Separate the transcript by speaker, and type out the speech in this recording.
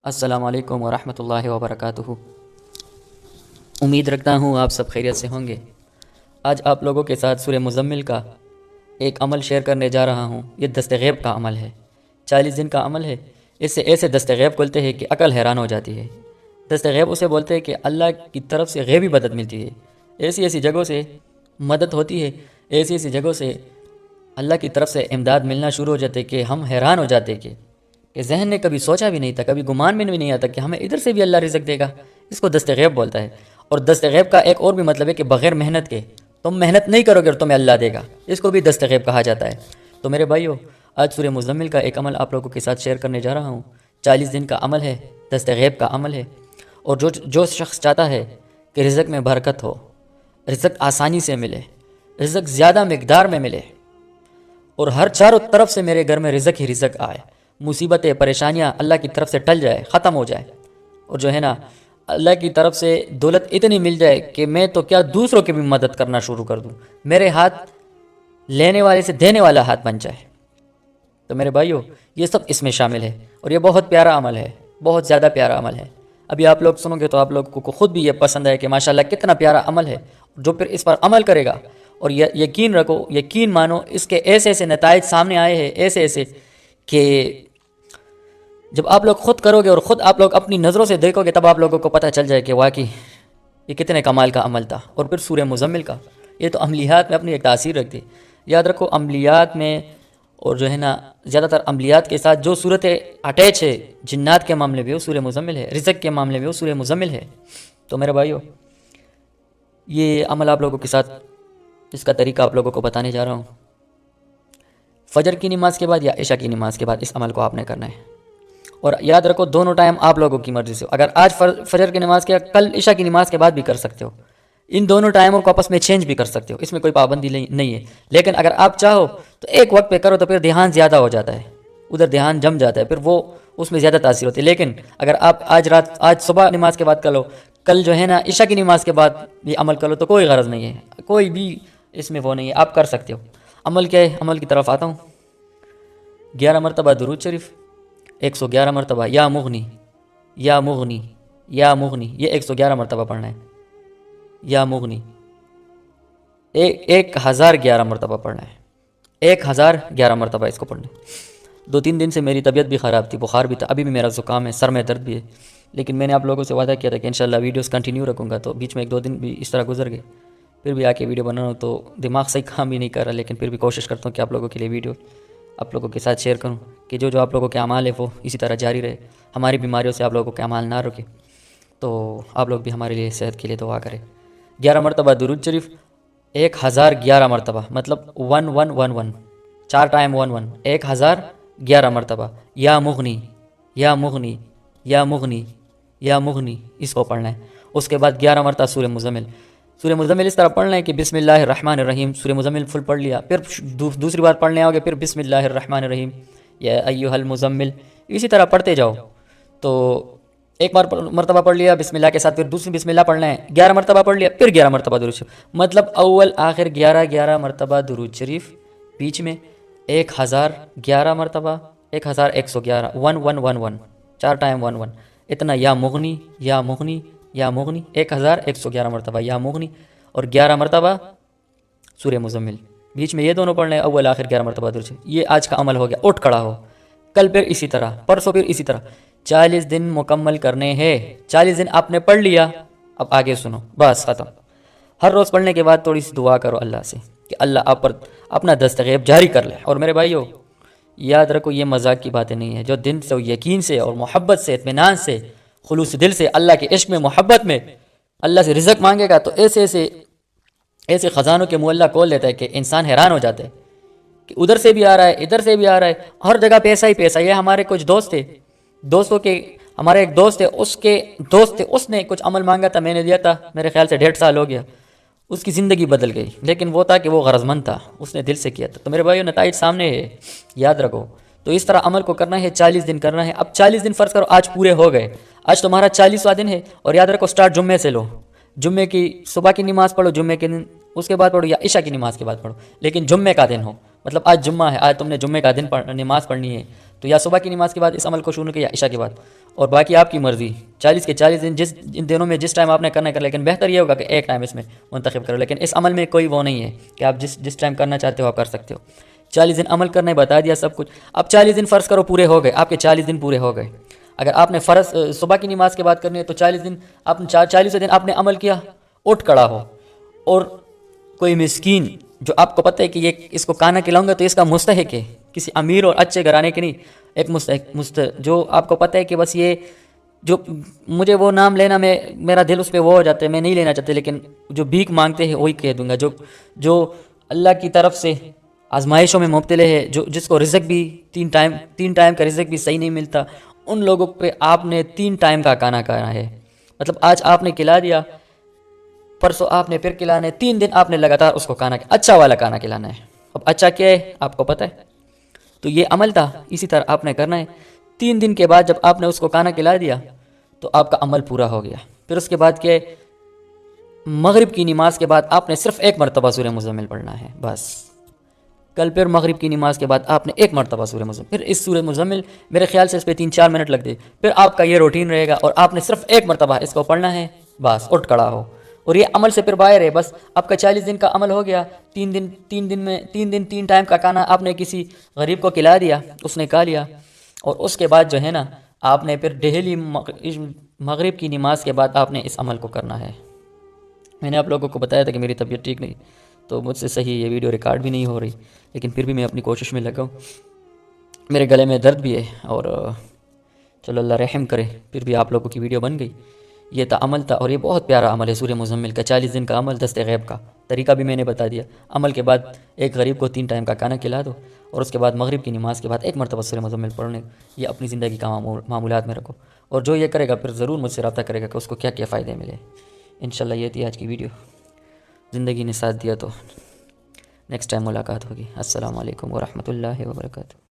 Speaker 1: السلام علیکم ورحمۃ اللہ وبرکاتہ۔ امید رکھتا ہوں آپ سب خیریت سے ہوں گے۔ آج آپ لوگوں کے ساتھ سورہ مزمل کا ایک عمل شیئر کرنے جا رہا ہوں۔ یہ دست غیب کا عمل ہے، 40 دن کا عمل ہے۔ اس سے ایسے دست غیب کھلتے ہیں کہ عقل حیران ہو جاتی ہے۔ دست غیب اسے بولتے ہیں کہ اللہ کی طرف سے غیبی مدد ملتی ہے، ایسی ایسی جگہوں سے مدد ہوتی ہے، ایسی ایسی جگہوں سے اللہ کی طرف سے امداد ملنا شروع ہو جاتے کہ ہم حیران ہو جاتے کہ ذہن نے کبھی سوچا بھی نہیں تھا، کبھی گمان میں بھی نہیں آتا کہ ہمیں ادھر سے بھی اللہ رزق دے گا۔ اس کو دست غیب بولتا ہے۔ اور دست غیب کا ایک اور بھی مطلب ہے کہ بغیر محنت کے، تم محنت نہیں کرو گے اور تمہیں اللہ دے گا، اس کو بھی دست غیب کہا جاتا ہے۔ تو میرے بھائیو، آج سورہ مزمل کا ایک عمل آپ لوگوں کے ساتھ شیئر کرنے جا رہا ہوں۔ 40 دن کا عمل ہے، دست غیب کا عمل ہے۔ اور جو شخص چاہتا ہے کہ رزق میں برکت ہو، رزق آسانی سے ملے، رزق زیادہ مقدار میں ملے، اور ہر چاروں طرف سے میرے گھر میں رزق ہی رزق آئے، مصیبتیں پریشانیاں اللہ کی طرف سے ٹل جائے، ختم ہو جائے، اور جو ہے نا اللہ کی طرف سے دولت اتنی مل جائے کہ میں تو کیا دوسروں کی بھی مدد کرنا شروع کر دوں، میرے ہاتھ لینے والے سے دینے والا ہاتھ بن جائے۔ تو میرے بھائیو، یہ سب اس میں شامل ہے، اور یہ بہت پیارا عمل ہے، بہت زیادہ پیارا عمل ہے۔ ابھی آپ لوگ سنو گے تو آپ لوگوں کو خود بھی یہ پسند ہے کہ ماشاءاللہ کتنا پیارا عمل ہے۔ جو پھر اس پر عمل کرے گا، اور یقین رکھو، یقین مانو، اس کے ایسے ایسے نتائج سامنے آئے ہیں، ایسے ایسے کہ جب آپ لوگ خود کرو گے اور خود آپ لوگ اپنی نظروں سے دیکھو گے، تب آپ لوگوں کو پتہ چل جائے کہ واقعی یہ کتنے کمال کا عمل تھا۔ اور پھر سورہ مزمل کا، یہ تو عملیات میں اپنی ایک تاثیر رکھتی ہے۔ یاد رکھو، عملیات میں، اور جو ہے نا زیادہ تر عملیات کے ساتھ جو صورتیں اٹیچ ہے، جنات کے معاملے میں وہ سورہ مزمل ہے، رزق کے معاملے میں وہ سورہ مزمل ہے۔ تو میرے بھائیو، یہ عمل آپ لوگوں کے ساتھ، اس کا طریقہ آپ لوگوں کو بتانے جا رہا ہوں۔ فجر کی نماز کے بعد یا عشاء کی نماز کے بعد اس عمل کو آپ نے کرنا ہے۔ اور یاد رکھو، دونوں ٹائم آپ لوگوں کی مرضی سے، اگر آج فجر کی نماز کے، کل عشاء کی نماز کے بعد بھی کر سکتے ہو۔ ان دونوں ٹائموں کو آپس میں چینج بھی کر سکتے ہو، اس میں کوئی پابندی نہیں ہے۔ لیکن اگر آپ چاہو تو ایک وقت پہ کرو تو پھر دھیان زیادہ ہو جاتا ہے، ادھر دھیان جم جاتا ہے، پھر وہ اس میں زیادہ تاثیر ہوتی ہے۔ لیکن اگر آپ آج صبح نماز کے بعد کرو، کل جو ہے نا عشاء کی نماز کے بعد یہ عمل کرو، تو کوئی غرض نہیں ہے، کوئی بھی اس میں وہ نہیں ہے، آپ کر سکتے ہو۔ عمل کیا ہے؟ عمل کی طرف آتا ہوں۔ 11 مرتبہ درود شریف، 111 مرتبہ یا مغنی یا مغنی یا مغنی، یہ 111 مرتبہ پڑھنا ہے۔ یا مغنی 1011 مرتبہ پڑھنا ہے، 1011 مرتبہ اس کو پڑھنا ہے۔ 2-3 دن سے میری طبیعت بھی خراب تھی، بخار بھی تھا، ابھی بھی میرا زکام ہے، سر میں درد بھی ہے، لیکن میں نے آپ لوگوں سے وعدہ کیا تھا کہ انشاءاللہ ویڈیوز کنٹینیو رکھوں گا، تو بیچ میں 1-2 دن بھی اس طرح گزر گئے، پھر بھی آ کے ویڈیو بنا رہا ہوں، تو دماغ صحیح کام بھی نہیں کر رہا، لیکن پھر بھی کوشش کرتا ہوں کہ آپ لوگوں کے لیے ویڈیو آپ لوگوں کے ساتھ شیئر کروں، کہ جو آپ لوگوں کے اعمال ہے وہ اسی طرح جاری رہے، ہماری بیماریوں سے آپ لوگوں کے اعمال نہ رکے۔ تو آپ لوگ بھی ہمارے لیے صحت کے لیے دعا کریں۔ 11 مرتبہ درود شریف، 1011 مرتبہ، مطلب 1111، 4 ٹائم 11، 1011 مرتبہ یا مغنی یا مغنی یا مغنی یا مغنی، اس کو پڑھنا ہے۔ اس کے بعد 11 مرتبہ سورہ مزمل۔ سورہ مزمل اس طرح پڑھنا ہے کہ بسم اللہ الرحمن الرحیم، سورہ مزمل فل پڑھ لیا، پھر دوسری بار پڑھنے آؤ گے، پھر بسم اللہ الرحمن الرحیم یا ایھا المزمل، اسی طرح پڑھتے جاؤ۔ تو ایک بار مرتبہ پڑھ لیا بسم اللہ کے ساتھ، پھر دوسری بسم اللہ پڑھنا ہے، 11 مرتبہ پڑھ لیا، پھر 11 مرتبہ درود شریف، مطلب اول آخر 11 مرتبہ درود شریف، بیچ میں 1011 مرتبہ، 1111، 1111، 4 ٹائم 11، اتنا یا مغنی یا مغنی یا مغنی، 1111 مرتبہ یا مغنی، اور 11 مرتبہ سورہ مزمل، بیچ میں یہ دونوں پڑھنے، اول آخر 11 مرتبہ درود شریف۔ یہ آج کا عمل ہو گیا، اٹھ کھڑا ہو، کل پھر اسی طرح، پرسوں پھر اسی طرح، 40 دن مکمل کرنے ہیں۔ 40 دن آپ نے پڑھ لیا، اب آگے سنو، بس ختم۔ ہر روز پڑھنے کے بعد تھوڑی سی دعا کرو اللہ سے کہ اللہ آپ پر اپنا دست غیب جاری کر لے۔ اور میرے بھائیو، یاد رکھو، یہ مذاق کی باتیں نہیں ہیں، جو دل سے، یقین سے اور محبت سے، اطمینان سے، خلوص دل سے، اللہ کے عشق میں، محبت میں اللہ سے رزق مانگے گا، تو ایسے خزانوں کے منہ اللہ کھول دیتا ہے کہ انسان حیران ہو جاتا ہے کہ ادھر سے بھی آ رہا ہے، ادھر سے بھی آ رہا ہے، ہر جگہ پیسہ ہی پیسہ۔ یہ ہمارے کچھ دوست تھے، ہمارے ایک دوست ہے، اس نے کچھ عمل مانگا تھا، میں نے دیا تھا، میرے خیال سے 1.5 سال ہو گیا، اس کی زندگی بدل گئی، لیکن وہ تھا کہ وہ غرض مند تھا، اس نے دل سے کیا تھا۔ تو میرے بھائیو، نتائج سامنے ہے، یاد رکھو۔ تو اس طرح عمل کو کرنا ہے، 40 دن کرنا ہے۔ اب 40 دن فرض کرو آج پورے ہو گئے، آج تمہارا 40واں دن ہے، اور یاد رکھو سٹارٹ جمعے سے لو، جمعے کی صبح کی نماز پڑھو، جمعے کے دن اس کے بعد پڑھو، یا عشاء کی نماز کے بعد پڑھو، لیکن جمعے کا دن ہو، مطلب آج جمعہ ہے، آج تم نے جمعے کا دن نماز پڑھنی ہے، تو تو یا صبح کی نماز کے بعد اس عمل کو شروع کیا یا عشاء کے بعد، اور باقی آپ کی مرضی 40 کے 40 دن ان دنوں میں جس ٹائم آپ نے کرنا ہے کر، لیکن بہتر یہ ہوگا کہ ایک ٹائم اس میں منتخب کرو، لیکن اس عمل میں کوئی وہ نہیں ہے کہ آپ جس ٹائم کرنا چاہتے ہو آپ کر سکتے ہو۔ 40 دن عمل کرنا ہے، بتا دیا سب کچھ۔ اب 40 دن فرض کرو پورے ہو گئے، آپ کے 40 دن پورے ہو گئے۔ اگر آپ نے فرض صبح کی نماز کے بعد کرنی ہے تو 40 دن آپ نے 40 دن آپ نے عمل کیا، اٹھ کھڑا ہو، اور کوئی مسکین جو آپ کو پتہ ہے کہ یہ اس کو کھانا کھلاؤں گا تو اس کا مستحق ہے، کسی امیر اور اچھے گھرانے کے نہیں، ایک مستحق جو آپ کو پتہ ہے کہ بس یہ جو مجھے وہ نام لینا میں میرا دل اس پہ وہ ہو جاتا ہے، میں نہیں لینا چاہتے، لیکن جو بھیک مانگتے ہیں وہی کہہ دوں گا، جو اللہ کی طرف سے آزمائشوں میں مبتلا ہے، جس کو رزق بھی تین ٹائم کا رزق بھی صحیح نہیں ملتا، ان لوگوں پہ آپ نے 3 ٹائم کا کھانا کھانا ہے۔ مطلب آج آپ نے کھلا دیا، پرسوں آپ نے پھر کھلانا ہے، 3 دن آپ نے لگاتار اس کو کھانا اچھا والا کھانا کھلانا ہے۔ اب اچھا کیا ہے آپ کو پتہ ہے، تو یہ عمل تھا، اسی طرح آپ نے کرنا ہے۔ 3 دن کے بعد جب آپ نے اس کو کھانا کھلا دیا تو آپ کا عمل پورا ہو گیا۔ پھر اس کے بعد کیا ہے، مغرب کی نماز کے بعد آپ نے صرف 1 مرتبہ سورہ مزمل پڑھنا ہے بس۔ کل پھر مغرب کی نماز کے بعد آپ نے 1 مرتبہ سورہ مزمل، پھر اس سورہ مزمل میرے خیال سے اس پہ 3-4 منٹ لگ دے، پھر آپ کا یہ روٹین رہے گا اور آپ نے صرف 1 مرتبہ اس کو پڑھنا ہے بس، اٹھ کھڑا ہو، اور یہ عمل سے پھر باہر ہے۔ بس آپ کا 40 دن کا عمل ہو گیا، 3 دن 3 ٹائم کا کھانا آپ نے کسی غریب کو کھلا دیا، اس نے کھا لیا، اور اس کے بعد جو ہے نا آپ نے پھر ڈیلی مغرب کی نماز کے بعد آپ نے اس عمل کو کرنا ہے۔ میں نے آپ لوگوں کو بتایا تھا کہ میری طبیعت ٹھیک نہیں، تو مجھ سے صحیح یہ ویڈیو ریکارڈ بھی نہیں ہو رہی، لیکن پھر بھی میں اپنی کوشش میں لگا ہوں۔ میرے گلے میں درد بھی ہے، اور چلو اللہ رحم کرے، پھر بھی آپ لوگوں کی ویڈیو بن گئی۔ یہ تھا عمل تھا، اور یہ بہت پیارا عمل ہے سورہ مزمل کا، 40 دن کا عمل، دست غیب کا طریقہ بھی میں نے بتا دیا۔ عمل کے بعد ایک غریب کو 3 ٹائم کا کھانا کھلا دو، اور اس کے بعد مغرب کی نماز کے بعد 1 مرتبہ سورہ مزمل پڑھنے، یہ اپنی زندگی کا معمولات میں رکھو، اور جو یہ کرے گا پھر ضرور مجھ سے رابطہ کرے گا کہ اس کو کیا کیا فائدے ملے۔ انشاءاللہ یہ تھی آج کی ویڈیو، زندگی نے ساتھ دیا تو نیکسٹ ٹائم ملاقات ہوگی۔ السلام علیکم ورحمۃ اللہ وبرکاتہ۔